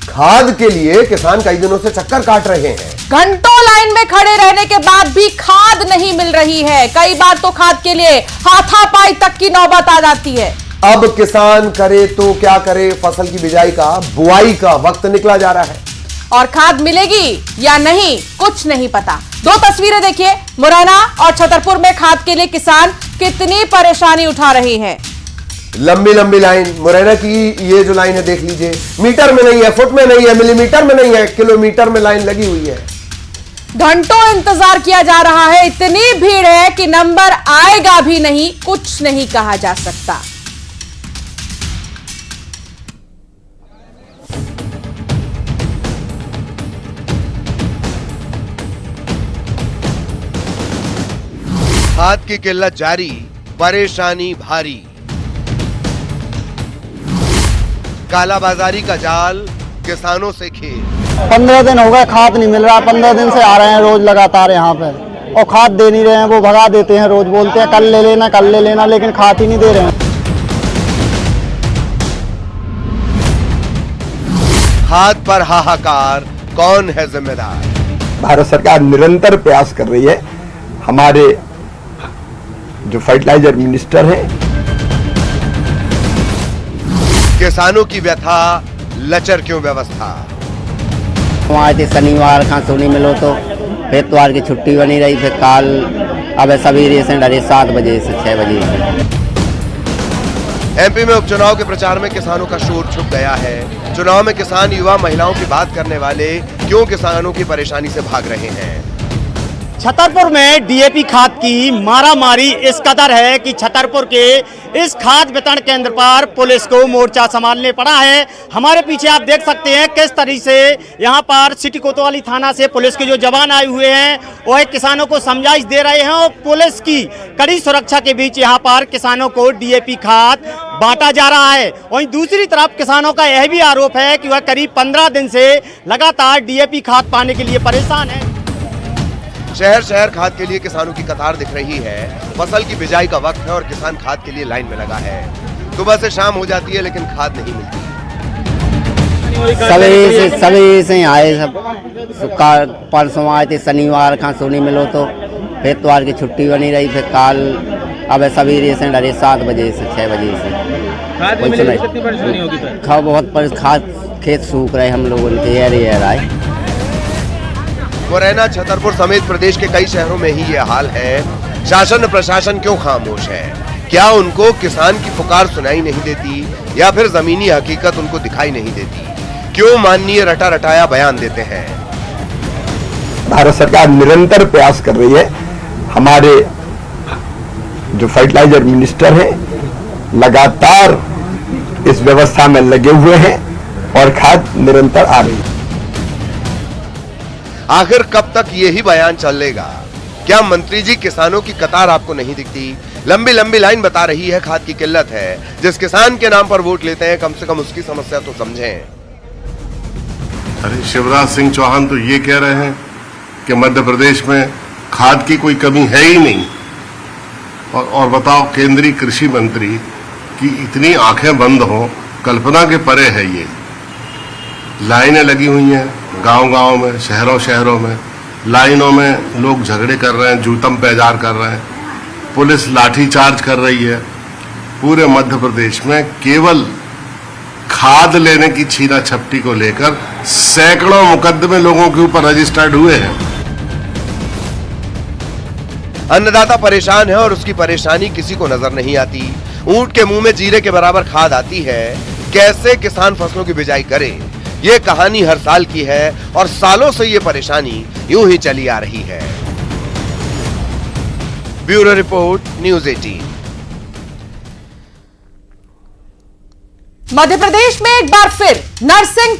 खाद के लिए किसान कई दिनों से चक्कर काट रहे हैं। घंटों लाइन में खड़े रहने के बाद भी खाद नहीं मिल रही है। कई बार तो खाद के लिए हाथापाई तक की नौबत आ जाती है। अब किसान करे तो क्या करे, फसल की बिजाई का, बुआई का वक्त निकला जा रहा है और खाद मिलेगी या नहीं कुछ नहीं पता। दो तस्वीरें देखिए, मुरैना और छतरपुर में खाद के लिए किसान कितनी परेशानी उठा रहे हैं। लंबी लंबी लाइन, मुरैना की ये जो लाइन है देख लीजिए, मीटर में नहीं है, फुट में नहीं है, मिलीमीटर में नहीं है, किलोमीटर में लाइन लगी हुई है। घंटों इंतजार किया जा रहा है। इतनी भीड़ है कि नंबर आएगा भी नहीं, कुछ नहीं कहा जा सकता। खाद की किल्लत जारी, परेशानी भारी। कालाबाजारी का जाल, किसानों से खेल। 15 दिन हो गए खाद नहीं मिल रहा। 15 दिन से आ रहे हैं रोज लगातार यहाँ पे और खाद दे नहीं रहे हैं। वो भगा देते हैं, रोज बोलते हैं कल ले लेना, लेकिन खाद ही नहीं दे रहे हैं। खाद पर हाहाकार, कौन है जिम्मेदार? भारत सरकार निरंतर प्रयास कर रही है। हमारे जो फर्टिलाइजर मिनिस्टर हैं, किसानों की व्यथा, लचर क्यों व्यवस्था? वहाँ थे शनिवार खां सोनी मिलो तो फिर इतवार की छुट्टी बनी रही। फिर काल अब सवेरे से डरे 7 बजे से 6 बजे से। एमपी में उपचुनाव के प्रचार में किसानों का शोर छुप गया है। चुनाव में किसान, युवा, महिलाओं की बात करने वाले क्यों किसानों की परेशानी से भाग रहे हैं? छतरपुर में डीएपी खाद की मारामारी इस कदर है कि छतरपुर के इस खाद वितरण केंद्र पर पुलिस को मोर्चा संभालने पड़ा है। हमारे पीछे आप देख सकते हैं किस तरीके से यहाँ पर सिटी कोतवाली थाना से पुलिस के जो जवान आए हुए हैं वह किसानों को समझाइश दे रहे हैं और पुलिस की कड़ी सुरक्षा के बीच यहाँ पर किसानों को डीएपी खाद बांटा जा रहा है। वहीं दूसरी तरफ किसानों का यह भी आरोप है कि वह करीब 15 दिन से लगातार डीएपी खाद पाने के लिए परेशान है। शहर शहर खाद के लिए किसानों की कतार दिख रही है। फसल की बिजाई का वक्त है और किसान खाद के लिए लाइन में लगा है। सुबह से शाम हो जाती है लेकिन खाद नहीं मिलती। सवेरे से आए सब। परसों आए थे शनिवार खां सोनी मिलो तो फिर इतवार की छुट्टी बनी रही। फिर काल अब सवेरे से डरे 7 बजे से 6 बजे से। खाद बहुत खाद खेत सूख रहे हम लोगों के आए। मुरैना, छतरपुर समेत प्रदेश के कई शहरों में ही ये हाल है। शासन प्रशासन क्यों खामोश है? क्या उनको किसान की पुकार सुनाई नहीं देती या फिर जमीनी हकीकत उनको दिखाई नहीं देती? क्यों माननीय रटा रटाया बयान देते हैं? भारत सरकार निरंतर प्रयास कर रही है। हमारे जो फर्टिलाइजर मिनिस्टर हैं लगातार इस व्यवस्था में लगे हुए हैं और खाद निरंतर आ रही है। आखिर कब तक यही बयान चलेगा? क्या मंत्री जी, किसानों की कतार आपको नहीं दिखती? लंबी लंबी लाइन बता रही है खाद की किल्लत है। जिस किसान के नाम पर वोट लेते हैं कम से कम उसकी समस्या तो समझें। अरे शिवराज सिंह चौहान तो ये कह रहे हैं कि मध्य प्रदेश में खाद की कोई कमी है ही नहीं। और बताओ, केंद्रीय कृषि मंत्री की इतनी आंखें बंद हो, कल्पना के परे है ये। लाइनें लगी हुई हैं गांव-गांव में, शहरों में। लाइनों में लोग झगड़े कर रहे हैं, जूतम पैजार कर रहे हैं, पुलिस लाठी चार्ज कर रही है। पूरे मध्य प्रदेश में केवल खाद लेने की छीना छपटी को लेकर सैकड़ों मुकदमे लोगों के ऊपर रजिस्टर्ड हुए हैं। अन्नदाता परेशान है और उसकी परेशानी किसी को नजर नहीं आती। ऊंट के मुंह में जीरे के बराबर खाद आती है। कैसे किसान फसलों की बिजाई करे? ये कहानी हर साल की है और सालों से ये परेशानी यूं ही चली आ रही है। Bureau report, news 18। Madhya Pradesh में एक बार फिर नरसिंह